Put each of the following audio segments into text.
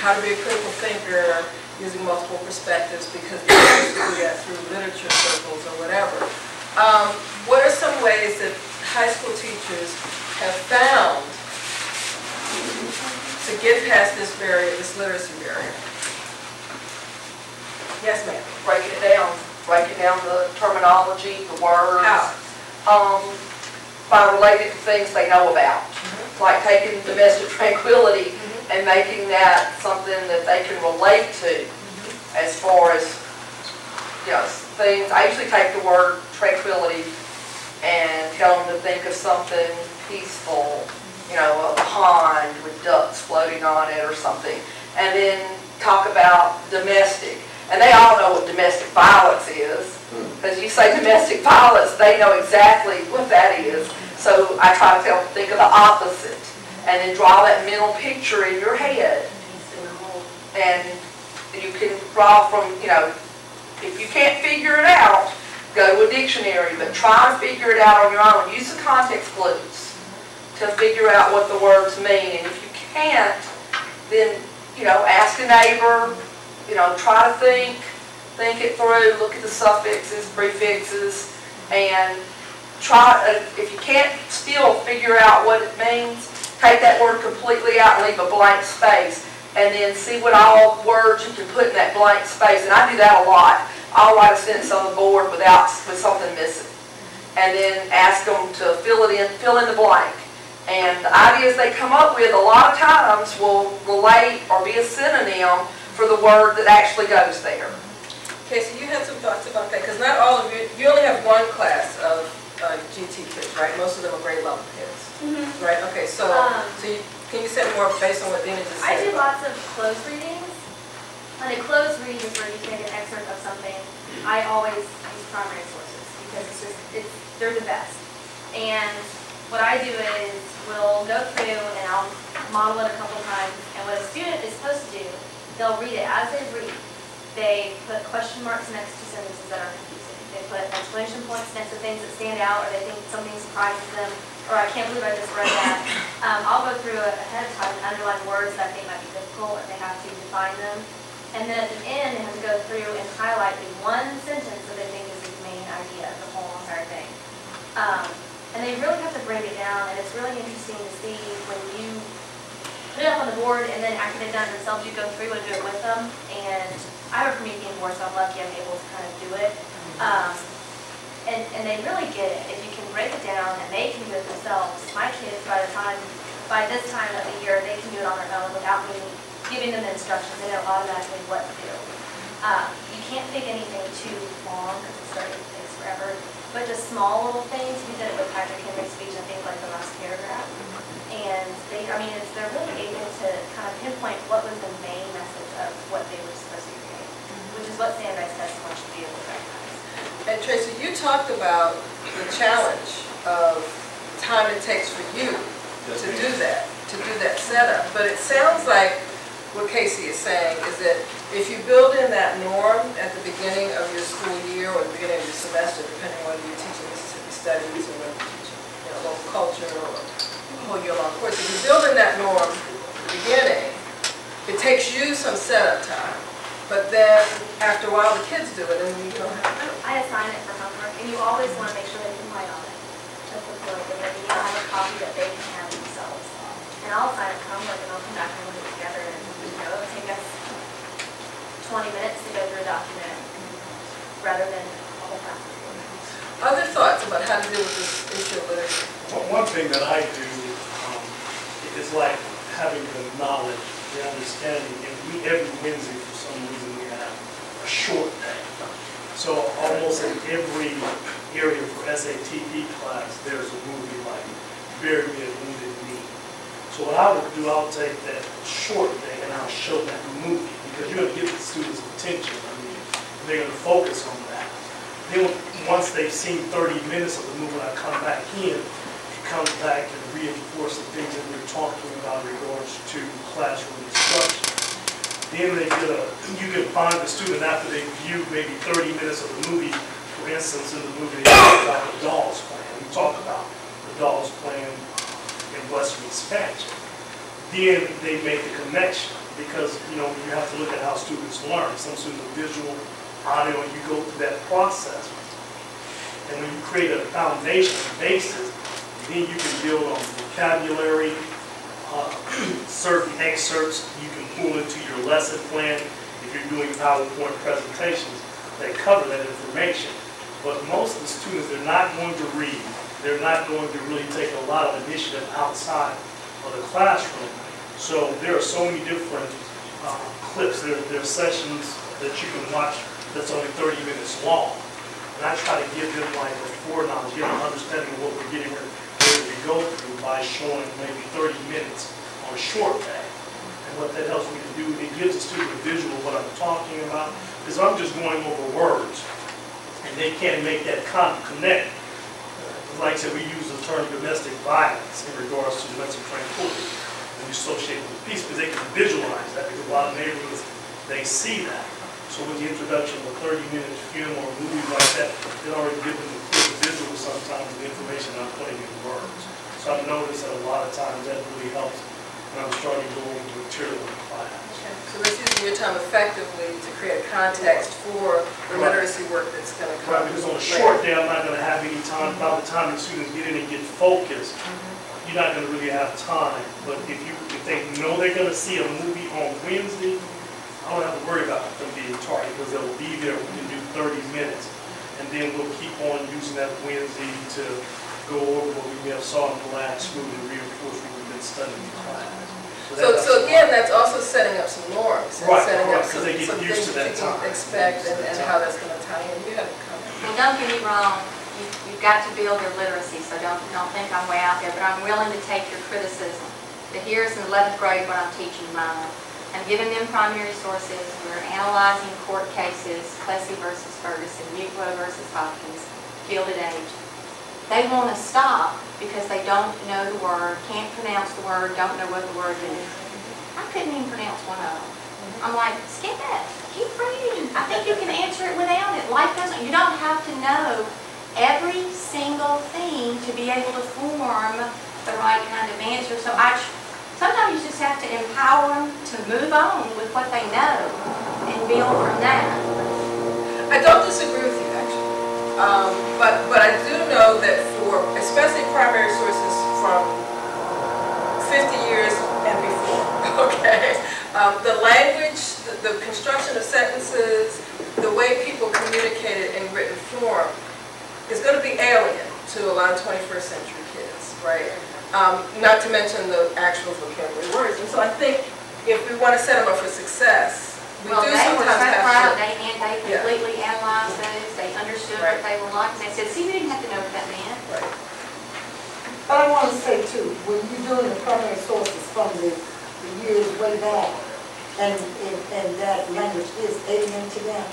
how to be a critical thinker using multiple perspectives, because they used to do that through literature circles or whatever. What are some ways that high school teachers have found to get past this barrier, this literacy barrier? Yes, ma'am. Breaking down the terminology, the words. How? By relating to things they know about. Like taking domestic tranquility and making that something that they can relate to, as far as, you know, things. I usually take the word tranquility and tell them to think of something peaceful, you know, a pond with ducks floating on it or something, and then talk about domestic. And they all know what domestic violence is, because you say domestic violence, they know exactly what that is. So I try to tell them to think of the opposite, and then draw that mental picture in your head. And you can draw from, you know, if you can't figure it out, go to a dictionary, but try and figure it out on your own. Use the context clues to figure out what the words mean. And if you can't, then, you know, ask a neighbor, you know, try to think it through, look at the suffixes, prefixes, and try, if you can't still figure out what it means, take that word completely out and leave a blank space, and then see what all words you can put in that blank space. And I do that a lot. I'll write a sentence on the board with something missing, and then ask them to fill in the blank. And the ideas they come up with a lot of times will relate or be a synonym for the word that actually goes there. Okay, so you had some thoughts about that, because not all of you only have one class of GT kids, right? Most of them are grade level kids, right? Okay, so can you say more based on what Dina just said? I do lots of closed readings. And a closed reading is where you take an excerpt of something. I always use primary sources because they're the best. And what I do is we'll go through and I'll model it a couple times. And what a student is supposed to do, they'll read it as they read. They put question marks next to sentences that are confusing. They put exclamation points next to things that stand out, or they think something surprises them, or I can't believe I just read that. I'll go through it ahead of time and underline words that I think might be difficult, or they have to define them. And then at the end, they have to go through and highlight the one sentence that they think is the main idea of the whole entire thing. And they really have to break it down, and it's really interesting to see when you put it up on the board, and then after they've done it themselves, you go through and do it with them. And I have a Promethean board, so I'm lucky I'm able to kind of do it. And they really get it. If you can break it down and they can do it themselves, my kids, by this time of the year, they can do it on their own without me giving them instructions. They know automatically what to do. You can't pick anything too long because it's starting to take forever. But just small little things. We did it with Patrick Henry's speech, I think, like the last paragraph. And they're really able to kind of pinpoint what was the main message of what they were supposed to be doing, which is what standardized testing should be able to recognize. And Tracy, you talked about the challenge of time it takes for you to do that setup. But it sounds like what Casey is saying is that if you build in that norm at the beginning of your school year or the beginning of your semester, depending on whether you're teaching Mississippi Studies or whether you're teaching, you know, local culture or a whole year-long course, if you build in that norm at the beginning, it takes you some setup time. But then after a while, the kids do it, and you don't have to. I assign it for homework, and you always want to make sure they can write on it. That's what's really good. You have a copy that they can have themselves. And I'll assign it for homework, and I'll come back and look it together. And it'll take us 20 minutes to go through a document rather than a whole class. Other thoughts about how to deal with this issue of literacy? One thing that I do is like having the knowledge, the understanding, and every Wednesday for some reason we have a short day. So almost in every area for SATP class, there's a movie like Bury Me at Wounded Knee. So what I would do, I'll take that short day and I'll show that movie, because you're going to get the students' attention. I mean, they're going to focus on that. Then once they've seen 30 minutes of the movie, I come back in, come back and reinforce the things that we're talking about in regards to classroom instruction. Then you can find the student after they view maybe 30 minutes of the movie. For instance, in the movie they talk about the Dolls Plan. We talk about the Dolls Plan in Western expansion. Then they make the connection. because, you know, you have to look at how students learn. Some students are visual, audio, and you go through that process. And when you create a foundation, basis, then you can build on vocabulary, certain excerpts you can pull into your lesson plan. If you're doing PowerPoint presentations, they cover that information. But most of the students, they're not going to read. They're not going to really take a lot of initiative outside of the classroom. So there are so many different clips. There are sessions that you can watch that's only 30 minutes long. And I try to give them like a foreknowledge, give them an understanding of what we're getting ready to go through by showing maybe 30 minutes on a short day. And what that helps me to do, it gives the student a visual of what I'm talking about. Because I'm just going over words, and they can't make that connect. Like I said, we use the term domestic violence in regards to domestic tranquility. And we associate with peace because they can visualize that, because a lot of neighborhoods, they see that. So with the introduction of a 30-minute film or a movie like that, it already gives them a clear visual sometimes of the information I'm putting in words. So I've noticed that a lot of times that really helps when I'm starting to go over the material in class. Okay. So this using your time effectively to create context for the literacy work that's going to come. Right, because on a short day, I'm not going to have any time. By the time the students get in and get focused, you're not going to really have time. But if they know they're going to see a movie on Wednesday, I don't have to worry about them being tardy because they'll be there. We can do 30 minutes. And then we'll keep on using that Wednesday to go over what we may have saw in the last school and reinforce what we've been studying in class. So again, that's also setting up some norms. And right, setting up because they get some used to that time. Expect and how that's going to tie in. You have a comment. Well, don't get me wrong. You've got to build your literacy, so don't think I'm way out there. But I'm willing to take your criticism. But here's in 11th grade what I'm teaching mine. I'm giving them primary sources. We're analyzing court cases, Plessy versus Ferguson, W.E.B versus TAHGMS, Gilded Age. They want to stop because they don't know the word, can't pronounce the word, don't know what the word is. I couldn't even pronounce one of them. I'm like, skip it, keep reading. I think you can answer it without it. Life doesn't, you don't have to know every single thing to be able to form the right kind of answer. So sometimes you just have to empower them to move on with what they know and build from that. I don't disagree with you, actually. But I do know that for, especially primary sources from 50 years and before, okay, the language, the construction of sentences, the way people communicate it in written form is going to be alien to a lot of 21st century kids, right? Not to mention the actual vocabulary words. And so I think if we want to set them up for success, we do sometimes have to. They completely analyzed those. They understood what they were like. And they said, see, we didn't have to know what that meant. Right. But I want to say, too, when you're doing the primary sources from the years way back, and that language is alien to them,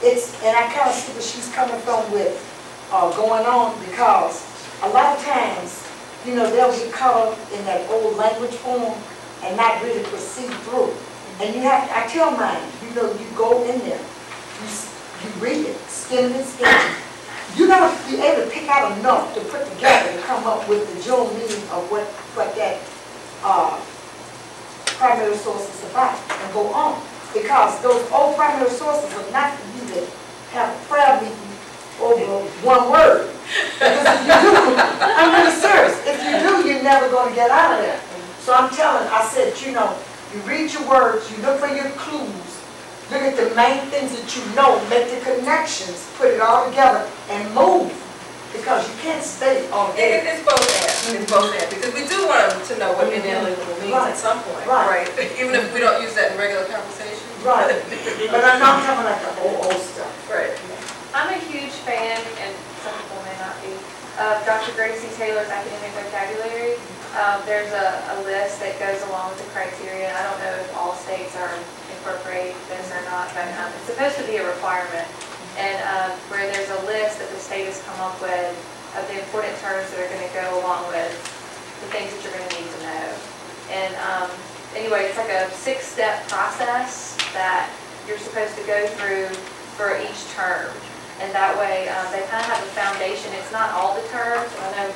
and I kind of see where she's coming from with going on, because a lot of times, you know, they'll get caught up in that old language form and not really proceed through. And you have, I tell mine, you know, you go in there, you read it, skim it, you're going to be able to pick out enough to put together to come up with the general meaning of what that primary source is about and go on. Because those old primary sources are not for you to have a prayer meeting over one word. Because if you do, I'm really serious, if you do, you're never going to get out of there. So I'm telling, I said, you know, you read your words, you look for your clues, look at the main things that you know, make the connections, put it all together, and move. Because you can't stay all day. It's both and. It's both and. Because we do want them to know what inalienable means at some point, right? Even if we don't use that in regular conversation. Right. But I'm not talking like the old stuff. Right. I'm a huge fan, and some people may not be, of Dr. Gracie Taylor's academic vocabulary. There's a list that goes along with the criteria. I don't know if all states are incorporating this or not, but it's supposed to be a requirement. And where there's a list that the state has come up with of the important terms that are going to go along with the things that you're going to need to know. And anyway, it's like a 6-step process that you're supposed to go through for each term. And that way, they kind of have a foundation. It's not all the terms. I know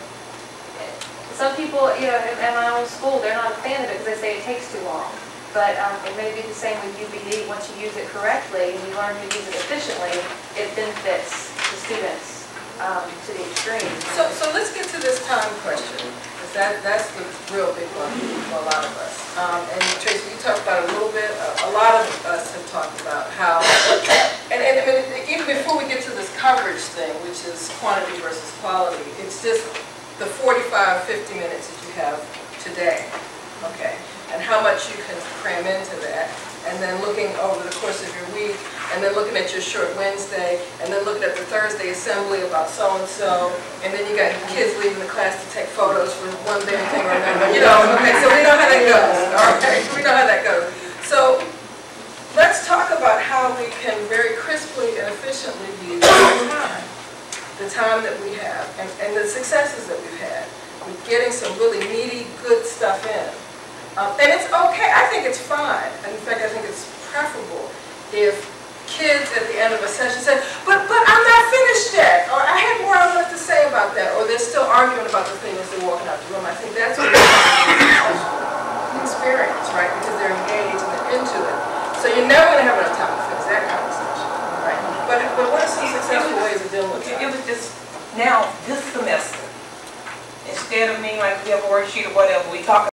Some people, you know, at my own school, they're not a fan of it because they say it takes too long. But it may be the same with UBD. Once you use it correctly and you learn to use it efficiently, it benefits the students to the extreme. So let's get to this time question, because that's the real big one for a lot of us. And Tracy, you talked about it a little bit. A lot of us have talked about how, and even before we get to this coverage thing, which is quantity versus quality, it's just the 45, 50 minutes that you have today, okay? And how much you can cram into that, and then looking over the course of your week, and then looking at your short Wednesday, and then looking at the Thursday assembly about so-and-so, and then you got kids leaving the class to take photos for one damn thing or another, you know, okay, so we know how that goes, all right, we know how that goes. So let's talk about how we can very crisply and efficiently use the time that we have, and the successes that we've had with getting some really meaty, good stuff in. And it's okay, I think it's fine. In fact, I think it's preferable if kids at the end of a session say, but I'm not finished yet, or I had more I wanted to say about that, or they're still arguing about the thing as they're walking out the room. I think that's what experience, right? Because they're engaged and they're into it. So you're never going to have enough time to finish that conversation, right? But what are some successful ways of dealing with that? It was just, now, this semester, instead of me, like, we have a worksheet or whatever, we talk